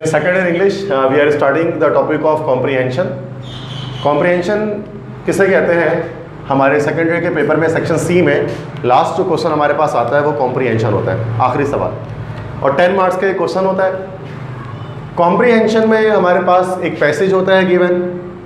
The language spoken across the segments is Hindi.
Second in English, we are starting the topic of comprehension. Comprehension किसे कहते हैं? हमारे सेकेंडरी के पेपर में सेक्शन सी में लास्ट जो क्वेश्चन हमारे पास आता है वो कॉम्प्रीहेंशन होता है, आखिरी सवाल, और 10 मार्क्स का एक क्वेश्चन होता है। कॉम्प्रीहेंशन में हमारे पास एक पैसेज होता है गिवन,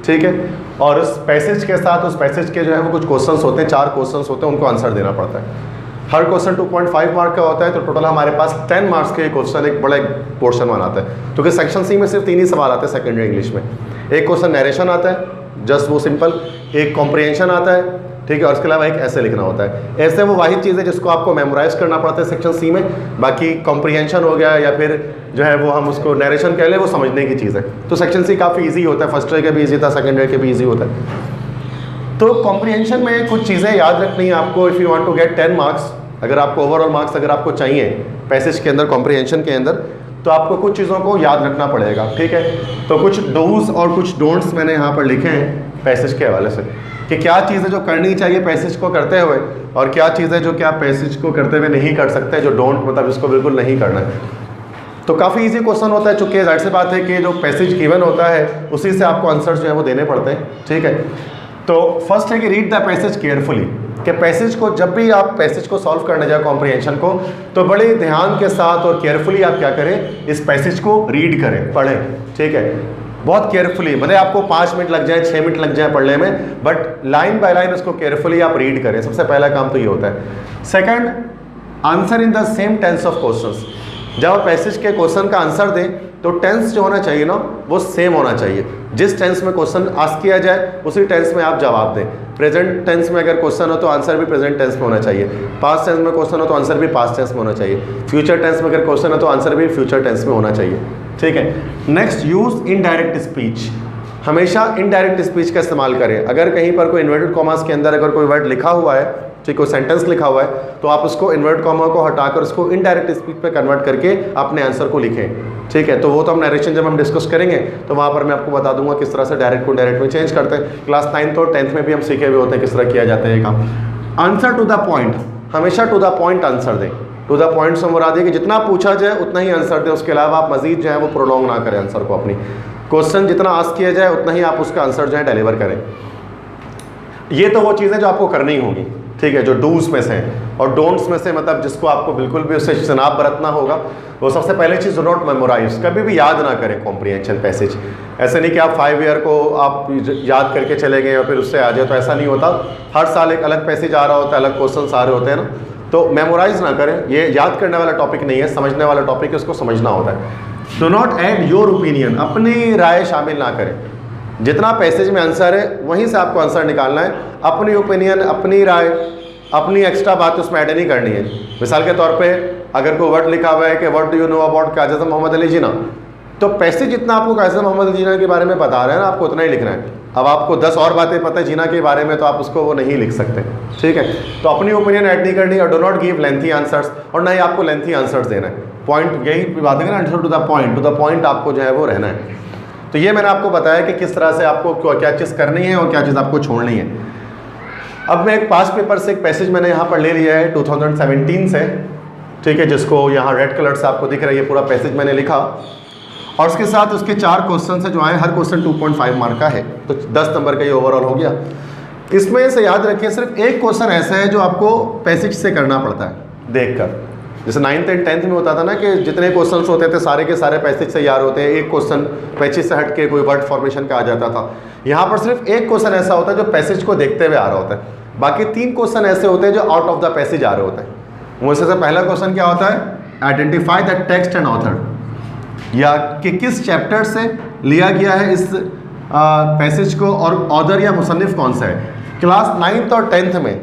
ठीक है, और उस पैसेज के साथ उस पैसेज के जो है वो कुछ क्वेश्चंस होते हैं, 4 क्वेश्चंस होते हैं, उनको आंसर देना पड़ता है। हर क्वेश्चन 2.5 मार्क का होता है, तो टोटल हमारे पास 10 मार्क्स के क्वेश्चन एक बड़ा पोर्शन बनाता है। क्योंकि सेक्शन सी में सिर्फ 3 ही सवाल आते हैं सेकेंडरी इंग्लिश में। एक क्वेश्चन नरेशन आता है, जस्ट वो सिंपल, एक कॉम्प्रीहेंशन आता है, ठीक है, और उसके अलावा एक ऐसे लिखना होता है। ऐसे वो वाहिद चीज़ है जिसको आपको मेमोराइज करना पड़ता है सेक्शन सी में। बाकी कॉम्प्रीहेंशन हो गया या फिर जो है वो हम उसको नरेशन कह लें, वो समझने की चीज़ है। तो सेक्शन सी काफ़ी ईजी होता है, फर्स्ट ईयर के भी ईजी था, सेकेंड ईयर के भी ईजी होता है। तो कॉम्प्रीहेंशन में कुछ चीज़ें याद रखनी है आपको। If you want to get 10 marks, अगर आपको ओवरऑल मार्क्स अगर आपको चाहिए पैसेज के अंदर, कॉम्प्रीहेंशन के अंदर, तो आपको कुछ चीज़ों को याद रखना पड़ेगा, ठीक है। तो कुछ डूज और कुछ डोंट्स मैंने यहाँ पर लिखे हैं पैसेज के हवाले से, कि क्या चीज़ें जो करनी चाहिए पैसेज को करते हुए और क्या चीज़ें जो कि आप पैसेज को करते हुए नहीं कर सकते, जो डोंट मतलब इसको बिल्कुल नहीं करना है। तो काफ़ी इजी क्वेश्चन होता है, चूँकि जाहिर सी बात है कि जो पैसेज गिवन होता है उसी से आपको आंसर्स जो है वो देने पड़ते हैं, ठीक है। तो फर्स्ट है कि रीड द पैसेज केयरफुली, कि पैसेज को जब भी आप पैसेज को सॉल्व करने जाए कॉम्प्रीहेंशन को, तो बड़े ध्यान के साथ और केयरफुली आप क्या करें, इस पैसेज को रीड करें, पढ़ें, ठीक है, बहुत केयरफुली। भले आपको 5 मिनट लग जाए, 6 मिनट लग जाए पढ़ने में, बट लाइन बाय लाइन उसको केयरफुली आप रीड करें। सबसे पहला काम तो ये होता है। Second, answer in the same tense of questions. जब आप पैसेज के क्वेश्चन का आंसर दें तो टेंस जो होना चाहिए ना, वो सेम होना चाहिए। जिस टेंस में क्वेश्चन आस्क किया जाए उसी टेंस में आप जवाब दें। प्रेजेंट टेंस में अगर क्वेश्चन हो तो आंसर भी प्रेजेंट टेंस में होना चाहिए। पास्ट टेंस में क्वेश्चन हो तो आंसर भी पास्ट टेंस में होना चाहिए। फ्यूचर टेंस में अगर क्वेश्चन है तो आंसर भी फ्यूचर टेंस में होना चाहिए, ठीक है। Next, use indirect speech. हमेशा इनडायरेक्ट स्पीच का इस्तेमाल करें। अगर कहीं पर कोई इन्वर्टेड कॉमास के अंदर अगर कोई वर्ड लिखा हुआ है, ठीक, कोई सेंटेंस लिखा हुआ है, तो आप उसको इन्वर्ट कॉमा को हटाकर उसको इनडायरेक्ट स्पीच पे कन्वर्ट करके अपने आंसर को लिखें, ठीक है। तो वो तो हम नरेशन जब हम डिस्कस करेंगे तो वहाँ पर मैं आपको बता दूंगा किस तरह से डायरेक्ट को डायरेक्ट में चेंज करते हैं। क्लास 9th और 10th में भी हम सीखे हुए होते हैं किस तरह किया जाता है ये काम। आंसर टू द पॉइंट, हमेशा टू द पॉइंट आंसर दें। टू द पॉइंट से मुराद है कि जितना पूछा जाए उतना ही आंसर दें, उसके अलावा आप मजीद जो है वो प्रोलॉन्ग ना करें आंसर को। अपनी क्वेश्चन जितना आस्क किया जाए उतना ही आप उसका आंसर जो है डिलीवर करें। ये तो वो चीज़ें जो आपको करनी होंगी, ठीक है, जो डूज में से हैं। और डोंट्स में से मतलब जिसको आपको बिल्कुल भी उससे इज्तनाब बरतना होगा, वो सबसे पहले चीज़, डू नॉट मेमोराइज, कभी भी याद ना करें कॉम्प्रीहेंशन पैसेज। ऐसे नहीं कि आप 5 ईयर को आप याद करके चले गए और फिर उससे आ जाए, तो ऐसा नहीं होता। हर साल एक अलग पैसेज आ रहा होता है, अलग क्वेश्चन आ रहे होते हैं ना, तो मेमोराइज ना करें। ये याद करने वाला टॉपिक नहीं है, समझने वाला टॉपिक है, उसको समझना होता है। Do not add your opinion, अपनी राय शामिल ना करें। जितना पैसेज में आंसर है वहीं से आपको आंसर निकालना है। अपनी ओपिनियन, अपनी राय, अपनी एक्स्ट्रा बात उसमें ऐड नहीं करनी है। मिसाल के तौर पे अगर कोई वर्ड लिखा हुआ है कि what do you know about Quaid Mohammad Ali Jinnah, तो पैसेज जितना आपको कायद मोहम्मद अली जिन्ना के बारे में बता रहे हैं ना, आपको उतना ही लिखना है। अब आपको 10 और बातें पता है जिन्ना के बारे में, तो आप उसको वो नहीं लिख सकते, ठीक है। तो अपनी ओपिनियन ऐड नहीं करनी, और do not give lengthy answers, और ना ही आपको लेंथी आंसर्स देना है। पॉइंट, यही बात है ना, answer to the point, to the point आपको जो है वो रहना है। तो ये मैंने आपको बताया कि किस तरह से आपको क्या चीज़ करनी है और क्या चीज़ आपको छोड़नी है। अब मैं एक पास्ट पेपर से एक पैसेज मैंने यहाँ पर ले लिया है 2017 से, ठीक है, जिसको यहाँ रेड कलर से आपको दिख रहा है। ये पूरा पैसेज मैंने लिखा और उसके साथ उसके 4 क्वेश्चन से जो आए, हर क्वेश्चन 2.5 मार्क का है, तो 10 नंबर का ये ओवरऑल हो गया। इसमें से याद रखिए सिर्फ एक क्वेश्चन ऐसा है जो आपको पैसेज से करना पड़ता है देखकर। जैसे 9th और 10th में होता था ना कि जितने क्वेश्चन होते थे सारे के सारे पैसेज से यार होते हैं, एक क्वेश्चन पैसेज से हट के कोई वर्ड फॉर्मेशन का आ जाता था। यहाँ पर सिर्फ एक क्वेश्चन ऐसा होता है जो पैसेज को देखते हुए आ रहा होता है। बाकी 3 क्वेश्चन ऐसे होते हैं जो आउट ऑफ द पैसेज आ रहे होते हैं। उनसे से पहला क्वेश्चन क्या होता है, identify the text and author, या कि किस चैप्टर से लिया गया है इस पैसेज को, और ऑथर या मुसन्निफ कौन सा है। क्लास 9th और 10th में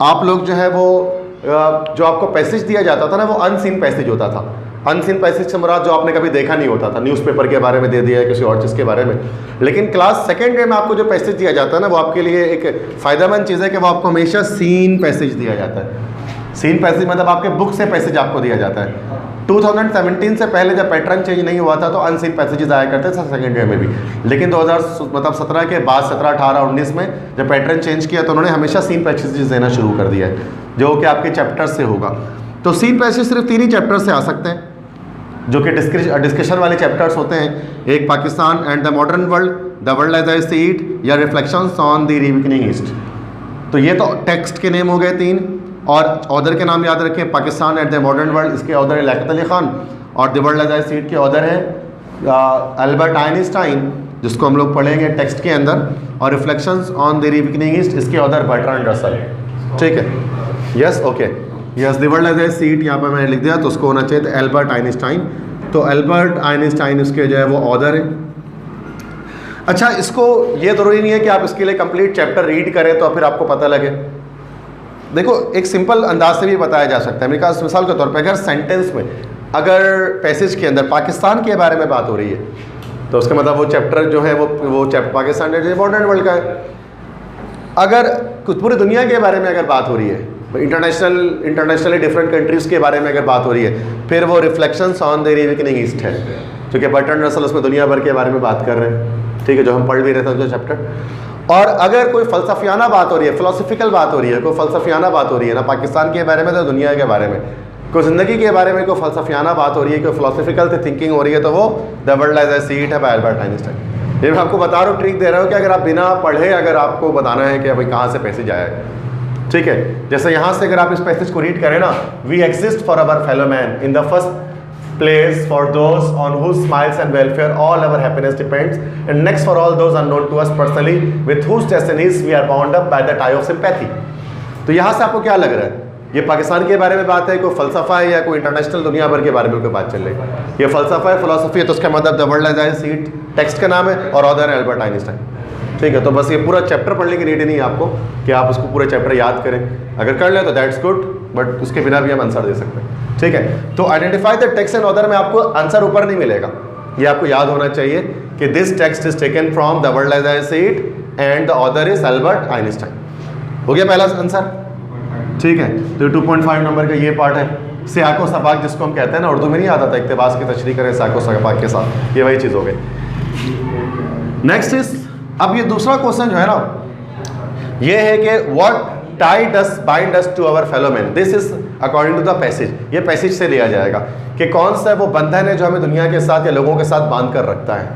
आप लोग जो है वो जो आपको पैसेज दिया जाता था ना, वो अनसीन पैसेज होता था। अनसीन पैसेज से मुराद जो आपने कभी देखा नहीं होता था, न्यूज़पेपर के बारे में दे दिया है, किसी और चीज़ के बारे में। लेकिन क्लास 2nd में आपको जो पैसेज दिया जाता है ना, वो आपके लिए एक फ़ायदेमंद चीज़ है कि वो आपको हमेशा सीन पैसेज दिया जाता है। सीन पैसेज मतलब आपके बुक से पैसेज आपको दिया जाता है। 2017 से पहले जब पैटर्न चेंज नहीं हुआ था तो अनसीन पैसेजेस आया करते थे सेकेंड ईयर में भी, लेकिन 2017 के बाद 17, 18, 19 में जब पैटर्न चेंज किया तो उन्होंने हमेशा सीन पैसेजेस देना शुरू कर दिया है, जो कि आपके चैप्टर से होगा। तो सीन पैसेज सिर्फ 3 ही चैप्टर से आ सकते हैं, जो कि डिस्कशन वाले चैप्टर्स होते हैं, एक Pakistan and the modern world, the world as I see it, या reflections on the reawakening east. तो ये तो टेक्स्ट के नेम हो गए 3, और ऑथर के नाम याद रखें, Pakistan and the modern world, इसके ऑथर है लियाकत अली खान, और the world as I see it के ऑथर है अल्बर्ट आइंस्टाइन, जिसको हम लोग पढ़ेंगे टेक्स्ट के अंदर, और reflections on the reawakening east इसके ऑथर बर्ट्रांड रसल। ठीक है, yes, okay, yes, the world as I see it यहाँ पर मैंने लिख दिया, तो उसको होना चाहिए था एल्बर्ट आइंस्टाइन। तो एल्बर्ट आइंस्टाइन इसके जो है वो ऑथर है। अच्छा, इसको ये ज़रूरी नहीं है कि आप इसके लिए कंप्लीट चैप्टर रीड करें तो फिर आपको पता लगे। देखो, एक सिंपल अंदाज से भी बताया जा सकता है। मेरे पास मिसाल के तौर पे अगर सेंटेंस में, अगर पैसेज के अंदर पाकिस्तान के बारे में बात हो रही है, तो उसका मतलब वो चैप्टर जो है वो chapter Pakistan and modern world का है। अगर कुछ पूरी दुनिया के बारे में अगर बात हो रही है, इंटरनेशनली डिफरेंट कंट्रीज़ के बारे में अगर बात हो रही है, फिर वो reflections on the reawakening east है, क्योंकि बर्ट्रांड रसल उसमें दुनिया भर के बारे में बात कर रहे हैं। ठीक है, जो हम पढ़ भी रहे थे जो चैप्टर। और अगर कोई फ़लसफ़ियाना बात हो रही है, फ़िलोसफिकल बात हो रही है, कोई फ़लसफ़ियाना बात हो रही है ना पाकिस्तान के बारे में तो दुनिया के बारे में, कोई ज़िंदगी के बारे में कोई फ़लसफ़ियाना बात हो रही है, कोई फ़िलोसफिकल थिंकिंग हो रही है, तो वो the world as I see it है बाय एल्बर्ट आइंस्टाइन। ये मैं आपको बता रहा हूँ, ट्रिक दे रहा हूँ कि अगर आप बिना पढ़े अगर आपको बताना है कि भाई कहाँ से पैसेज आया है, ठीक है, जैसे यहाँ से अगर आप इस पैसेज को रीड करें ना, we exist for our fellow man in the first place for those on whose smiles and welfare all our happiness depends, and next for all those unknown to us personally with whose destinies we are bound up by the tie of sympathy। तो यहाँ से आपको क्या लग रहा है? ये पाकिस्तान के बारे में बात है, कोई फ़लसफ़ा है, या कोई इंटरनेशनल दुनिया भर के बारे में कोई बात चल रही है? ये फ़लसफ़ा है, फ़िलोसफी है, तो उसका मतलब the world as I see it text का नाम है और ऑथर है एल्बर्ट आइंस्टाइन। ठीक है, तो बस ये पूरा चैप्टर पढ़ने की नीड नहीं है आपको कि आप उसको पूरे चैप्टर याद करें। अगर कर लें तो दैट्स गुड, बट उसके बिना भी हम आंसर दे सकते हैं। ठीक है, तो identify the text and author में आपको आंसर ऊपर नहीं मिलेगा, ये आपको याद होना चाहिए कि this text is taken from the world as I see it and the author is Albert Einstein. हो गया पहला आंसर? ठीक है, तो 2.5 नंबर का ये पार्ट है। सियाको सबाक जिसको हम कहते हैं ना, उर्दू में नहीं आता था इक्तिबास की तशरीह करें सियाको सबाक के साथ, ये वही चीज़ हो गई। नेक्स्ट इज, अब ये दूसरा क्वेश्चन जो है ना, ये है कि what ties us binds us to our fellow man, this is according to the passage. ये पैसेज से लिया जाएगा कि कौन सा वो बंधन है जो हमें दुनिया के साथ या लोगों के साथ बांध कर रखता है,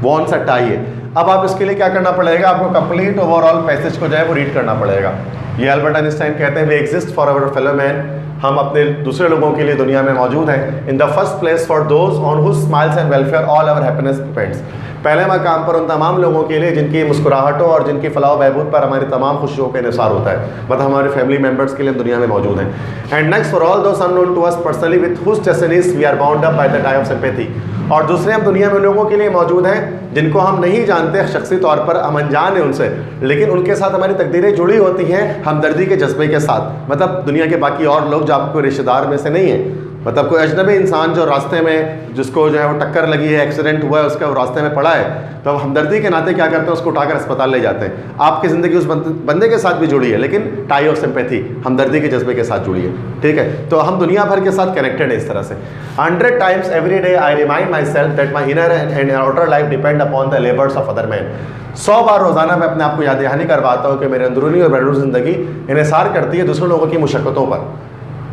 वो कौन सा टाई है। अब आप इसके लिए क्या करना पड़ेगा, आपको कंप्लीट ओवरऑल पैसेज को जो है वो रीड करना पड़ेगा। ये एल्बर्ट आइंस्टाइन कहते हैं we exist for our fellow man, हम अपने दूसरे लोगों के लिए दुनिया में मौजूद हैं। In the first place for those on whose smiles and welfare all our happiness depends, पहले मकाम पर उन तमाम लोगों के लिए जिनकी मुस्कुराहटों और जिनकी फलाह बहबूद पर हमारी तमाम खुशियों का निसार होता है, मतलब हमारे फैमिली मेम्बर्स के लिए दुनिया में मौजूद हैं। And next for all those unknown to us personally with whose destinies we are bound up by the tie of sympathy, और दूसरे हम दुनिया में लोगों के लिए मौजूद हैं जिनको हम नहीं जानते शख्सी तौर पर, हम अनजान हैं उनसे, लेकिन उनके साथ हमारी तकदीरें जुड़ी होती हैं हमदर्दी के जज्बे के साथ। मतलब दुनिया के बाकी और लोग जो आपको रिश्तेदार में से नहीं है, मतलब कोई अजनबी इंसान जो रास्ते में जिसको जो है वो टक्कर लगी है, एक्सीडेंट हुआ है, उसका वो रास्ते में पड़ा है, तो हम हमदर्दी के नाते क्या करते हैं, उसको उठाकर अस्पताल ले जाते हैं। आपकी ज़िंदगी उस बंदे के साथ भी जुड़ी है, लेकिन टाई ऑफ सिंपैथी, हमदर्दी के जज्बे के साथ जुड़ी है। ठीक है, तो हम दुनिया भर के साथ कनेक्टेड है इस तरह से। 100 times every day I remind myself that my inner and outer life depend upon the labors of other men। 100 बार रोज़ाना मैं अपने आप को याद दहानी करवाता हूँ कि मेरे अंदरूनी और बैरून ज़िंदगी इन्हिसार करती है दूसरे लोगों की मुशक्क़तों पर,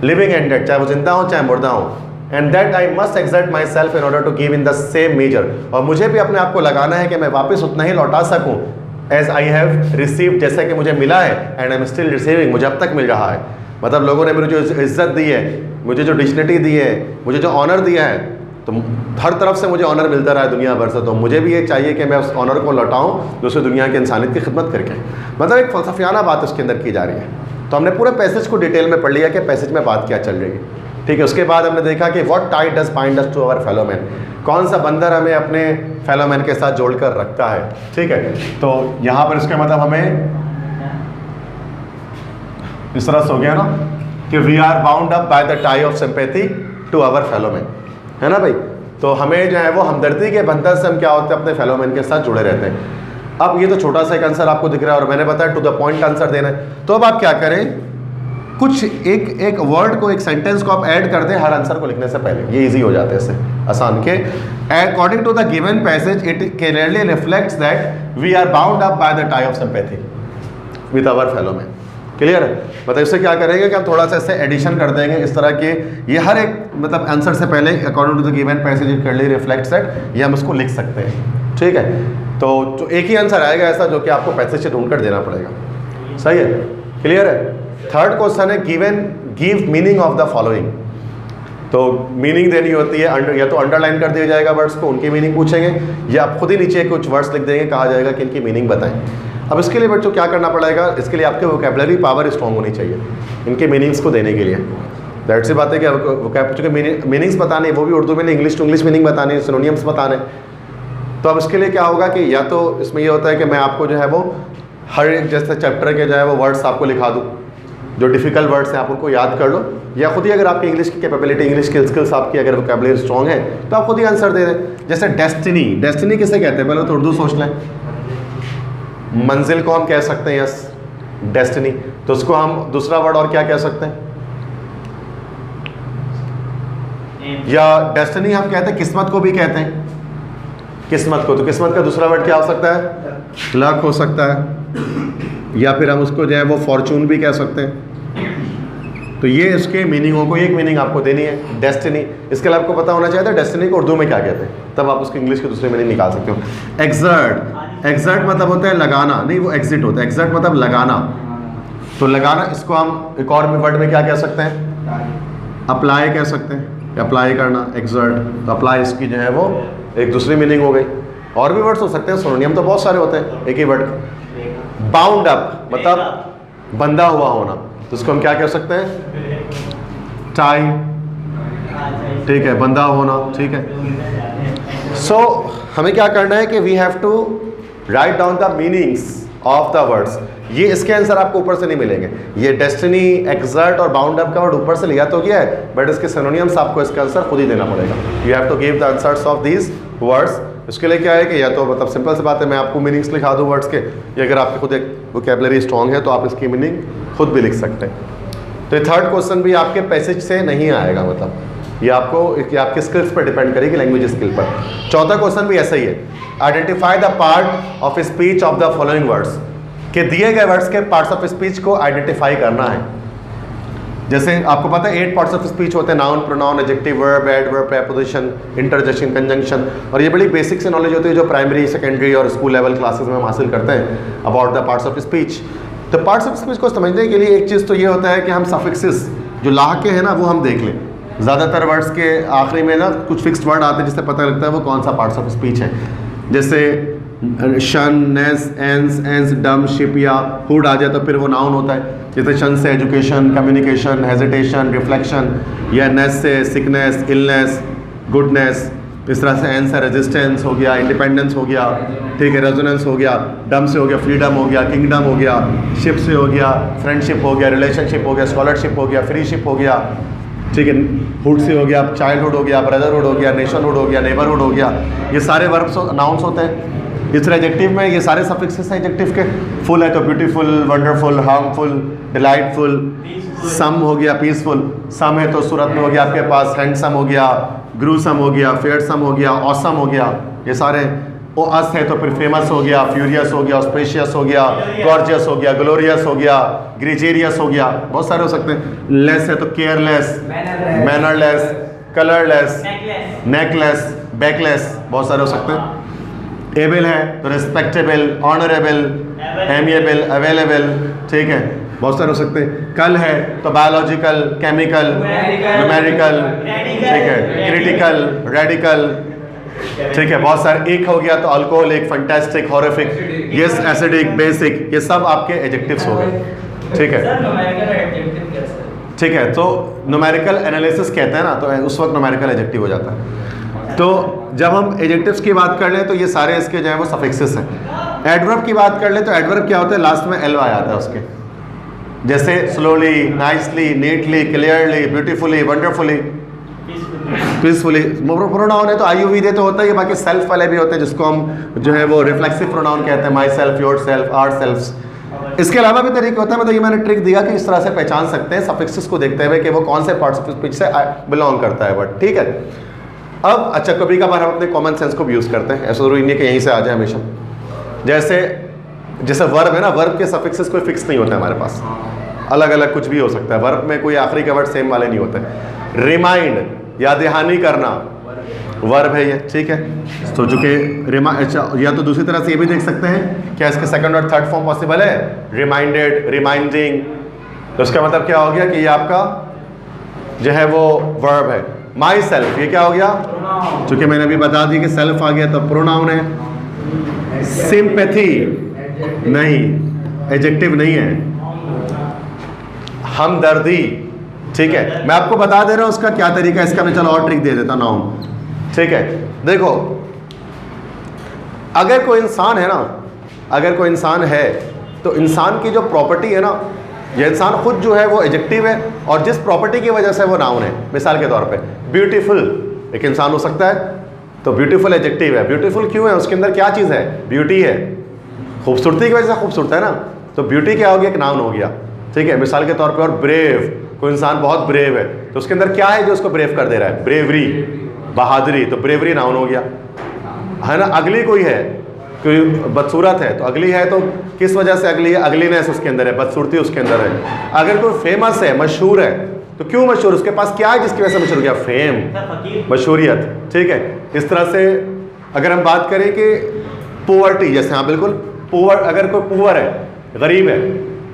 लिविंग एंड डेड, चाहे वो जिंदा हो चाहे मुर्दा हो। And that I must exert myself in order to give in the same measure, और मुझे भी अपने आप को लगाना है कि मैं वापस उतना ही लौटा सकूँ एज आई हैव रिसीव्ड, जैसे कि मुझे मिला है, and I am still receiving, मुझे अब तक मिल रहा है। मतलब लोगों ने मुझे जो इज़्ज़त दी है, मुझे जो डिग्निटी दी है, मुझे जो ऑनर दिया है, तो हर तरफ से मुझे ऑनर मिलता रहा है दुनिया भर से, तो मुझे भी ये चाहिए कि मैं उस ऑनर को लौटाऊँ दूसरी दुनिया की इंसानियत की खिदमत करके। मतलब एक फ़लसफ़ियाना बात उसके अंदर की जा रही है। तो हमने पूरे पैसेज को डिटेल में पढ़ लिया कि पैसेज में बात क्या चल रही है। ठीक है, उसके बाद हमने देखा कि what tie does bind us to our fellow man, कौन सा बंधन हमें अपने फेलो मैन के साथ जोड़कर रखता है। ठीक है, तो यहाँ पर इसका मतलब हमें इस तरह से हो गया ना कि we are bound up by the tie of sympathy to our fellow man, है ना भाई। तो हमें जो है वो हमदर्दी के बंधन से हम क्या होते हैं, अपने फेलो मैन के साथ जुड़े रहते हैं। अब ये तो छोटा सा एक आंसर आपको दिख रहा है और मैंने बताया टू द पॉइंट आंसर देना है। तो अब आप क्या करें, कुछ एक वर्ड को, एक सेंटेंस को आप ऐड कर दें हर आंसर को लिखने से पहले, ये इजी हो जाता है इससे आसान के। According to the given passage it clearly reflects that we are bound up by the tie of sympathy with our fellow man. Clear है? मतलब इससे क्या करेंगे कि हम थोड़ा सा इससे एडिशन कर देंगे इस तरह के, ये हर एक मतलब आंसर से पहले according to the given passage clearly reflect set, ये हम इसको लिख सकते हैं, ठीक है? तो जो एक ही आंसर आएगा ऐसा जो कि आपको पैसेज से ढूंढ कर देना पड़ेगा, सही है? क्लियर है? थर्ड क्वेश्चन है give meaning of the following. तो मीनिंग देनी होती है, या तो अंडरलाइन कर दिया जाएगा वर्ड्स को, उनकी मीनिंग पूछेंगे, या आप खुद ही नीचे कुछ वर्ड्स लिख देंगे, कहा जाएगा कि इनकी मीनिंग बताएं। अब इसके लिए बच्चों क्या करना पड़ेगा, इसके लिए आपके वोकैबुलरी पावर स्ट्रॉन्ग होनी चाहिए इनके मीनिंग्स को देने के लिए। दैट सी बात है कि चूँकि मीनिंग्स बताने, वो भी उर्दू में नहीं, इंग्लिश टू इंग्लिश मीनिंग बताने, सिनोनियम्स बताने। तो अब इसके लिए क्या होगा कि या तो इसमें ये होता है कि मैं आपको जो है वो हर एक जैसे चैप्टर के जो है वो वर्ड्स आपको लिखा दूँ, जो डिफ़िकल्ट वर्ड्स हैं आप उनको याद कर लो, या खुद ही अगर आपकी इंग्लिश की कैपेबिलिटी, इंग्लिश की स्किल्स आपकी अगर वोकैबुलरी स्ट्रॉन्ग है तो आप खुद ही आंसर दे दें। जैसे डेस्टिनी, डेस्टिनी किसे कहते हैं पहले तो उर्दू सोच लें। मंजिल को हम कह सकते हैं यस, डेस्टिनी। तो उसको हम दूसरा वर्ड और क्या कह सकते हैं, या डेस्टिनी हम कहते हैं किस्मत को भी कहते हैं, किस्मत को। तो किस्मत का दूसरा वर्ड क्या हो सकता है, लक हो सकता है, या फिर हम उसको जो है वो फॉर्चून भी कह सकते हैं। तो ये इसके मीनिंगों को, एक मीनिंग आपको देनी है डेस्टिनी। इसके लिए आपको पता होना चाहिए था डेस्टिनी को उर्दू में क्या कहते हैं, तब आप उसकी इंग्लिश के दूसरे मीनिंग निकाल सकते हो। एक्सर्ट, एक्सर्ट मतलब होता है लगाना, नहीं वो एग्जिट होता है, एक्सर्ट मतलब लगाना। तो लगाना, इसको हम एक और वर्ड में क्या कह सकते हैं, अप्लाई कह सकते हैं, अप्लाई करना, एक्सर्ट। तो अप्लाई इसकी जो है वो एक दूसरी मीनिंग हो गई। और भी वर्ड्स हो सकते हैं, सिनोनियम तो बहुत सारे होते हैं एक ही वर्ड के। बाउंड अप मतलब बंधा हुआ होना, तो इसको हम क्या कह सकते हैं, टाई, ठीक है, बंधा होना, ठीक है। सो हमें क्या करना है कि we have to write down the meanings of the words. ये इसके आंसर आपको ऊपर से नहीं मिलेंगे, ये डेस्टिनी, एक्सर्ट और बाउंड अप का वर्ड ऊपर से लिया तो गया है, बट इसके सिनोनियम्स आपको इसका आंसर खुद ही देना पड़ेगा। You have to give the answers of these words. इसके लिए क्या है कि या तो मतलब सिंपल सी बात है, मैं आपको मीनिंग्स लिखा दूँ वर्ड्स के, या अगर आपके खुद एक वोकैबुलरी स्ट्रॉन्ग है तो आप इसकी मीनिंग खुद भी लिख सकते हैं। तो ये थर्ड क्वेश्चन भी आपके पैसेज से नहीं आएगा, मतलब ये आपके स्किल्स पर डिपेंड करेगी, लैंग्वेज स्किल पर। चौथा क्वेश्चन भी ऐसा ही है, identify the part of speech of the following words, कि दिए गए वर्ड्स के पार्ट्स ऑफ स्पीच को आइडेंटिफाई करना है। जैसे आपको पता है 8 पार्ट्स ऑफ स्पीच होते हैं, noun, pronoun, adjective, verb, adverb, preposition, interjection, conjunction. और ये बड़ी बेसिक से नॉलेज होती है जो प्राइमरी, सेकेंडरी और स्कूल लेवल क्लासेस में हम हासिल करते हैं about the parts of speech. तो पार्ट्स ऑफ स्पीच को समझने के लिए एक चीज़ तो ये होता है कि हम सफिक्सेस जो ला के है ना वो हम देख लें। ज़्यादातर वर्ड्स के आखिरी में ना कुछ फिक्स्ड वर्ड आते हैं जिससे पता लगता है वो कौन सा पार्ट्स ऑफ स्पीच है। जैसे शन, नेस, एंस, एंस, डम, शिप या हुड आ जाए तो फिर वो नाउन होता है। जैसे शन से एजुकेशन, कम्युनिकेशन, हेजिटेशन, रिफ्लेक्शन, या नेस से सिकनेस, इलनेस, गुडनेस। इस तरह से एंस है रेजिस्टेंस हो गया, इंडिपेंडेंस हो गया, ठीक है, रेजोनेंस हो गया, डम से हो गया फ्रीडम हो गया, किंगडम हो गया, शिप से हो गया फ्रेंडशिप हो गया, रिलेशनशिप हो गया, स्कॉलरशिप हो गया, फ्रीशिप हो गया, ठीक है, हुड से हो गया चाइल्डहुड हो गया, ब्रदरहुड हो गया, नेशनहुड हो गया, नेबरहुड हो गया। ये सारे वर्ब्स नाउन्स होते हैं। इस तरह एडजेक्टिव में ये सारे सफिक्सेस हैं एडजेक्टिव के। फुल है तो ब्यूटीफुल, वंडरफुल, हार्मफुल, डिलाइटफुल। सम हो गया पीसफुल, सम है तो सूरत में हो गया आपके पास हैंडसम हो गया, ग्रूसम हो गया, फेयरसम हो गया, ऑसम हो गया। ये सारे ओ अस है तो फिर फेमस हो गया, फ्यूरियस हो गया, ऑस्पेशियस हो गया, गॉर्जियस हो गया, ग्लोरियस हो गया, ग्रेजेरियस हो गया, बहुत सारे हो सकते हैं। लेस है तो careless, mannerless, colourless, necklace, backless, बहुत सारे हो सकते हैं। एबल है तो रिस्पेक्टेबल, ऑनरेबल, एमिएबल, अवेलेबल, ठीक है, बहुत सारे हो सकते हैं। कल है तो बायोलॉजिकल, केमिकल, न्यूमेरिकल, ठीक है, क्रिटिकल, रेडिकल, ठीक है, बहुत सारे। एक हो गया तो alcoholic, fantastic, horrific, yes, acidic, basic, ये सब आपके एडजेक्टिव्स हो गए, ठीक है। ठीक है, तो न्यूमेरिकल एनालिसिस कहते हैं ना, तो उस वक्त न्यूमेरिकल एडजेक्टिव हो जाता है। तो जब हम एडजेक्टिव्स की बात कर लें तो ये सारे इसके जो है वो सफिक्सेस हैं। एडवर्ब की बात कर लें तो एडवर्ब क्या होता है, लास्ट में एल आता है उसके, जैसे slowly, nicely, neatly, clearly, beautifully, wonderfully, peacefully. Pronoun है तो आईयूवी दे तो होता ही है, बाकी सेल्फ वाले भी होते हैं जिसको हम जो है वो रिफ्लेक्सिव प्रोनाउन कहते हैं, myself, yourself, ourself. इसके अलावा भी तरीके होता है, मतलब ये मैंने ट्रिक दिया कि इस तरह से पहचान सकते हैं सफिक्सेस को देखते हुए कि वो कौन से पार्ट्स ऑफ स्पीच से बिलोंग करता है वर्ड, ठीक है। अब अच्छा, कभी कभार हम अपने कॉमन सेंस को भी यूज़ करते हैं, ऐसा जरूरी नहीं है कि यहीं से आ जाए हमेशा। जैसे वर्ब है ना, वर्ब के सफिक्सेस कोई फिक्स नहीं होता है हमारे पास, अलग अलग कुछ भी हो सकता है, वर्ब में कोई आखिरी के वर्ड सेम वाले नहीं होते। रिमाइंड याद दहानी करना वर्ब है ये, ठीक है। तो चूंकि या तो दूसरी तरह से ये भी देख सकते हैं क्या इसके सेकंड और थर्ड फॉर्म पॉसिबल है, रिमाइंडेड, रिमाइंडिंग, तो उसका मतलब क्या हो गया कि ये आपका जो है वो वर्ब है। माई सेल्फ ये क्या हो गया, चूंकि मैंने अभी बता दी कि सेल्फ आ गया तो प्रोनाउन है। सिंपैथी नहीं, एडजेक्टिव नहीं है। हमदर्दी, ठीक है, मैं आपको बता दे रहा हूं उसका क्या तरीका है, इसका मैं चलो और ट्रिक दे देता नाउन, ठीक है। देखो अगर कोई इंसान है ना, अगर कोई इंसान है तो इंसान की जो प्रॉपर्टी है ना, यह इंसान खुद जो है वो एडजेक्टिव है और जिस प्रॉपर्टी की वजह से वो नाउन है। मिसाल के तौर पे ब्यूटीफुल एक इंसान हो सकता है तो ब्यूटीफुल एडजेक्टिव है। ब्यूटीफुल क्यों है, उसके अंदर क्या चीज़ है, ब्यूटी है, खूबसूरती की वजह से खूबसूरत है ना, तो ब्यूटी क्या हो गया, एक नाउन हो गया, ठीक है। मिसाल के तौर पे और ब्रेव, कोई इंसान बहुत ब्रेव है तो उसके अंदर क्या है जो उसको ब्रेव कर दे रहा है, ब्रेवरी, बहादुरी, तो ब्रेवरी नाउन हो गया, है ना। अगली कोई है, कोई बदसूरत है तो अगली है, तो किस वजह से अगली है, अगलीनेस उसके अंदर है, बदसूरती उसके अंदर है। अगर कोई फेमस है, मशहूर है, तो क्यों मशहूर, उसके पास क्या है जिसकी वजह से मशहूर गया, फेम, मशहूरियत, ठीक है। इस तरह से अगर हम बात करें कि पोवर्टी, जैसे हाँ बिल्कुल पुअर, अगर कोई पुअर है, गरीब है,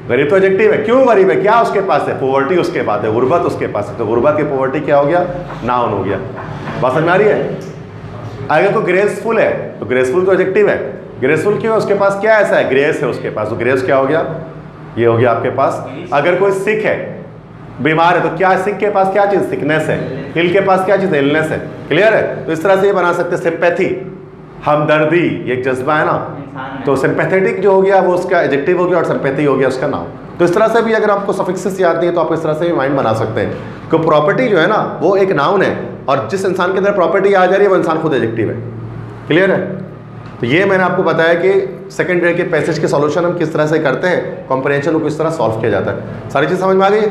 गरीब तो एडजेक्टिव है, क्यों गरीब है, क्या उसके पास है, पोवर्टी उसके पास है, गुर्बत उसके पास है, तो गुर्बत की पोवर्टी क्या हो गया, नाउन हो गया। बात समझ में आ रही है। अगर कोई ग्रेसफुल है तो ग्रेसफुल तो एडजेक्टिव है, ग्रेसफुल क्यों है, उसके पास क्या ऐसा है, ग्रेस है उसके पास, तो ग्रेस क्या हो गया, ये हो गया आपके पास। अगर कोई सिक है, बीमार है, तो क्या सिक के पास क्या चीज़, सिकनेस है, हिल के पास क्या चीज़ है, इलनेस है, क्लियर है। तो इस तरह से ये बना सकते हैं। सिंपैथी, हमदर्दी, ये एक जज्बा है ना, तो सिंपैथेटिक जो हो गया वो उसका एडजेक्टिव हो गया और सिंपैथी हो गया उसका नाउन। तो इस तरह से भी अगर आपको सफिक्सेस याद नहीं है तो आप इस तरह से भी माइंड बना सकते हैं कि प्रॉपर्टी जो है ना वो एक नाउन है और जिस इंसान के अंदर प्रॉपर्टी आ जा रही है वो इंसान खुद एडजेक्टिव है, क्लियर है। तो ये मैंने आपको बताया कि सेकंड रे के पैसेज के सॉल्यूशन हम किस तरह से करते हैं, कॉम्प्रिहेंशन को किस तरह सॉल्व किया जाता है। सारी चीज़ समझ में आ गई है।